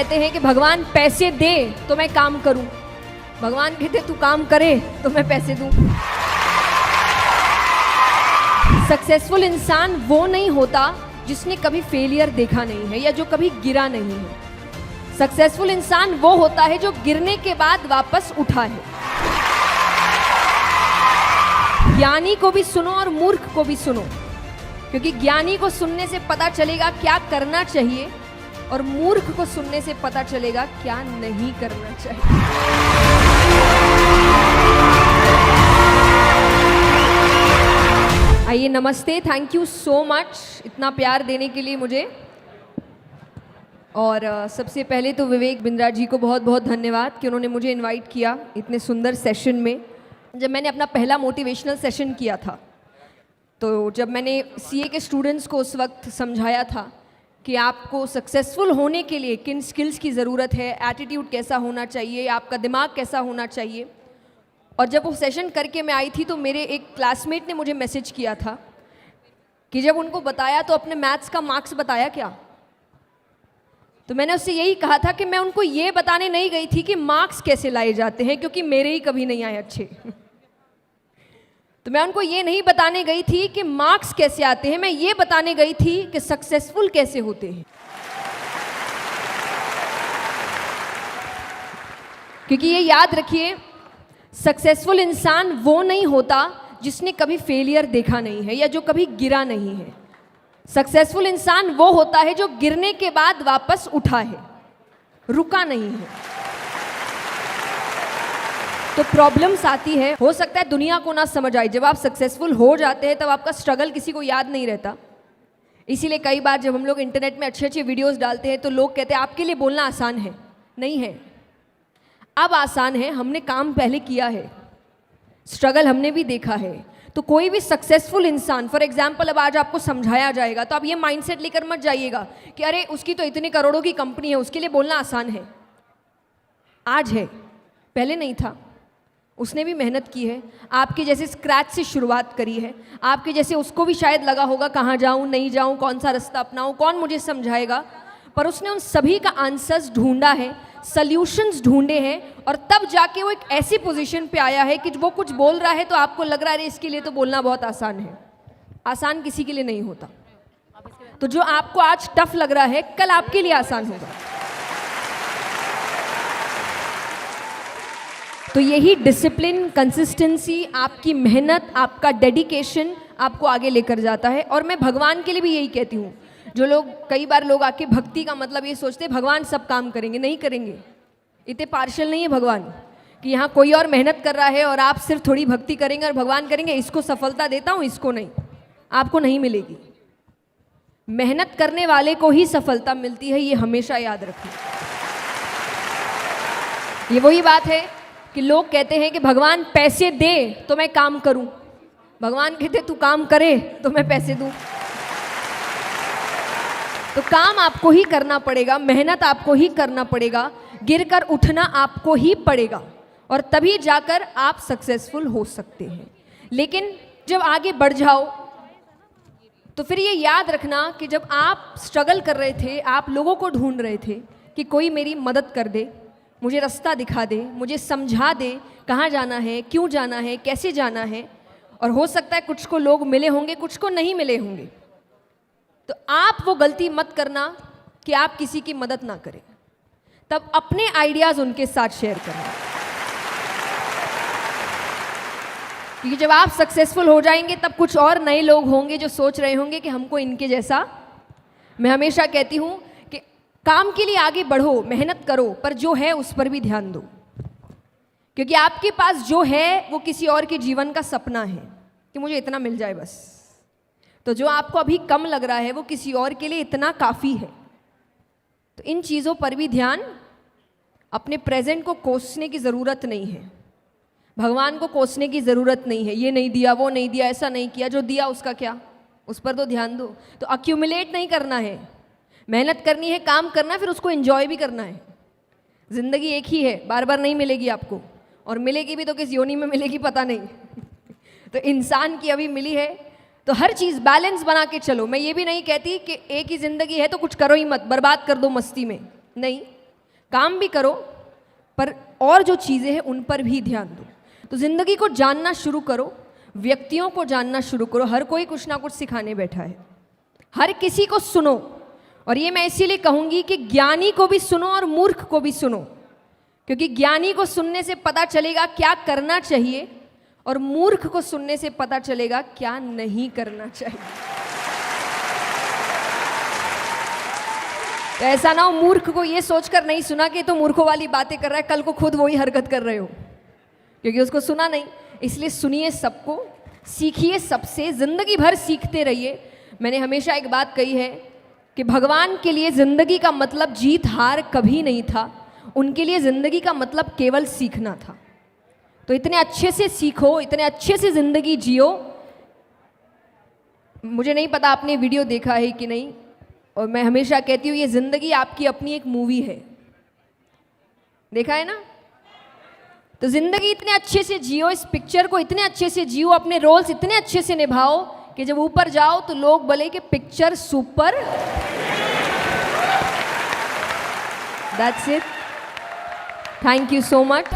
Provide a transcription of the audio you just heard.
कहते हैं कि भगवान पैसे दे तो मैं काम करूं, भगवान कहते तू काम करे तो मैं पैसे दूं। सक्सेसफुल इंसान वो नहीं होता जिसने कभी फेलियर देखा नहीं है या जो कभी गिरा नहीं है। सक्सेसफुल इंसान वो होता है जो गिरने के बाद वापस उठा है। ज्ञानी को भी सुनो और मूर्ख को भी सुनो, क्योंकि ज्ञानी को सुनने से पता चलेगा क्या करना चाहिए और मूर्ख को सुनने से पता चलेगा क्या नहीं करना चाहिए। आइए, नमस्ते, थैंक यू सो मच इतना प्यार देने के लिए मुझे। और सबसे पहले तो विवेक बिंद्रा जी को बहुत बहुत धन्यवाद कि उन्होंने मुझे इनवाइट किया इतने सुंदर सेशन में। जब मैंने अपना पहला मोटिवेशनल सेशन किया था, तो जब मैंने सीए के स्टूडेंट्स को उस वक्त समझाया था कि आपको सक्सेसफुल होने के लिए किन स्किल्स की ज़रूरत है, एटीट्यूड कैसा होना चाहिए, आपका दिमाग कैसा होना चाहिए, और जब वो सेशन करके मैं आई थी तो मेरे एक क्लासमेट ने मुझे मैसेज किया था कि जब उनको बताया तो अपने मैथ्स का मार्क्स बताया क्या। तो मैंने उससे यही कहा था कि मैं उनको ये बताने नहीं गई थी कि मार्क्स कैसे लाए जाते हैं, क्योंकि मेरे ही कभी नहीं आए अच्छे। तो मैं उनको ये नहीं बताने गई थी कि मार्क्स कैसे आते हैं, मैं ये बताने गई थी कि सक्सेसफुल कैसे होते हैं। क्योंकि ये याद रखिए, सक्सेसफुल इंसान वो नहीं होता जिसने कभी फेलियर देखा नहीं है या जो कभी गिरा नहीं है। सक्सेसफुल इंसान वो होता है जो गिरने के बाद वापस उठा है, रुका नहीं है। तो प्रॉब्लम्स आती है, हो सकता है दुनिया को ना समझ आए। जब आप सक्सेसफुल हो जाते हैं तब आपका स्ट्रगल किसी को याद नहीं रहता। इसीलिए कई बार जब हम लोग इंटरनेट में अच्छे अच्छे वीडियोस डालते हैं तो लोग कहते हैं आपके लिए बोलना आसान है। नहीं है, अब आसान है, हमने काम पहले किया है, स्ट्रगल हमने भी देखा है। तो कोई भी सक्सेसफुल इंसान, फॉर एग्जाम्पल अब आज आपको समझाया जाएगा तो आप ये माइंडसेट लेकर मत जाइएगा कि अरे उसकी तो इतने करोड़ों की कंपनी है, उसके लिए बोलना आसान है। आज है, पहले नहीं था। उसने भी मेहनत की है, आपके जैसे स्क्रैच से शुरुआत करी है। आपके जैसे उसको भी शायद लगा होगा कहाँ जाऊँ, नहीं जाऊँ, कौन सा रास्ता अपनाऊँ, कौन मुझे समझाएगा। पर उसने उन सभी का आंसर्स ढूंढा है, सल्यूशंस ढूंढे हैं, और तब जाके वो एक ऐसी पोजीशन पे आया है कि वो कुछ बोल रहा है तो आपको लग रहा है इसके लिए तो बोलना बहुत आसान है। आसान किसी के लिए नहीं होता। तो जो आपको आज टफ लग रहा है, कल आपके लिए आसान होगा। तो यही डिसिप्लिन, कंसिस्टेंसी, आपकी मेहनत, आपका डेडिकेशन आपको आगे लेकर जाता है। और मैं भगवान के लिए भी यही कहती हूँ। जो लोग, कई बार लोग आके भक्ति का मतलब ये सोचते हैं भगवान सब काम करेंगे। नहीं करेंगे, इतने पार्शियल नहीं है भगवान कि यहाँ कोई और मेहनत कर रहा है और आप सिर्फ थोड़ी भक्ति करेंगे और भगवान करेंगे इसको सफलता देता हूँ, इसको नहीं। आपको नहीं मिलेगी। मेहनत करने वाले को ही सफलता मिलती है, ये हमेशा याद रखें। ये वही बात है कि लोग कहते हैं कि भगवान पैसे दे तो मैं काम करूं, भगवान कहते तू काम करे तो मैं पैसे दूं। तो काम आपको ही करना पड़ेगा, मेहनत आपको ही करना पड़ेगा, गिरकर उठना आपको ही पड़ेगा, और तभी जाकर आप सक्सेसफुल हो सकते हैं। लेकिन जब आगे बढ़ जाओ तो फिर ये याद रखना कि जब आप स्ट्रगल कर रहे थे, आप लोगों को ढूंढ रहे थे कि कोई मेरी मदद कर दे, मुझे रास्ता दिखा दे, मुझे समझा दे कहाँ जाना है, क्यों जाना है, कैसे जाना है। और हो सकता है कुछ को लोग मिले होंगे, कुछ को नहीं मिले होंगे। तो आप वो गलती मत करना कि आप किसी की मदद ना करें। तब अपने आइडियाज़ उनके साथ शेयर करना, क्योंकि जब आप सक्सेसफुल हो जाएंगे तब कुछ और नए लोग होंगे जो सोच रहे होंगे कि हमको इनके जैसा। मैं हमेशा कहती हूँ कि काम के लिए आगे बढ़ो, मेहनत करो, पर जो है उस पर भी ध्यान दो, क्योंकि आपके पास जो है वो किसी और के जीवन का सपना है कि मुझे इतना मिल जाए बस। तो जो आपको अभी कम लग रहा है वो किसी और के लिए इतना काफ़ी है। तो इन चीज़ों पर भी ध्यान, अपने प्रेजेंट को कोसने की ज़रूरत नहीं है, भगवान को कोसने की ज़रूरत नहीं है। ये नहीं दिया, वो नहीं दिया, ऐसा नहीं किया, जो दिया उसका क्या, उस पर तो ध्यान दो। तो अक्यूमुलेट नहीं करना है, मेहनत करनी है, काम करना है, फिर उसको एंजॉय भी करना है। ज़िंदगी एक ही है, बार बार नहीं मिलेगी आपको, और मिलेगी भी तो किस योनि में मिलेगी पता नहीं। तो इंसान की अभी मिली है, तो हर चीज़ बैलेंस बना के चलो। मैं ये भी नहीं कहती कि एक ही ज़िंदगी है तो कुछ करो ही मत, बर्बाद कर दो मस्ती में, नहीं। काम भी करो पर और जो चीज़ें हैं उन पर भी ध्यान दो। तो ज़िंदगी को जानना शुरू करो, व्यक्तियों को जानना शुरू करो। हर कोई कुछ ना कुछ सिखाने बैठा है, हर किसी को सुनो। और ये मैं इसीलिए कहूँगी कि ज्ञानी को भी सुनो और मूर्ख को भी सुनो, क्योंकि ज्ञानी को सुनने से पता चलेगा क्या करना चाहिए और मूर्ख को सुनने से पता चलेगा क्या नहीं करना चाहिए। तो ऐसा ना हो मूर्ख को ये सोचकर नहीं सुना कि तो मूर्खों वाली बातें कर रहा है, कल को खुद वही हरकत कर रहे हो, क्योंकि उसको सुना नहीं। इसलिए सुनिए सबको, सीखिए सबसे, जिंदगी भर सीखते रहिए। मैंने हमेशा एक बात कही है कि भगवान के लिए जिंदगी का मतलब जीत हार कभी नहीं था, उनके लिए जिंदगी का मतलब केवल सीखना था। तो इतने अच्छे से सीखो, इतने अच्छे से जिंदगी जियो। मुझे नहीं पता आपने वीडियो देखा है कि नहीं, और मैं हमेशा कहती हूँ ये जिंदगी आपकी अपनी एक मूवी है, देखा है ना? तो जिंदगी इतने अच्छे से जियो, इस पिक्चर को इतने अच्छे से जियो, अपने रोल्स इतने अच्छे से निभाओ कि जब ऊपर जाओ तो लोग बोले कि picture super. That's it, thank you so much.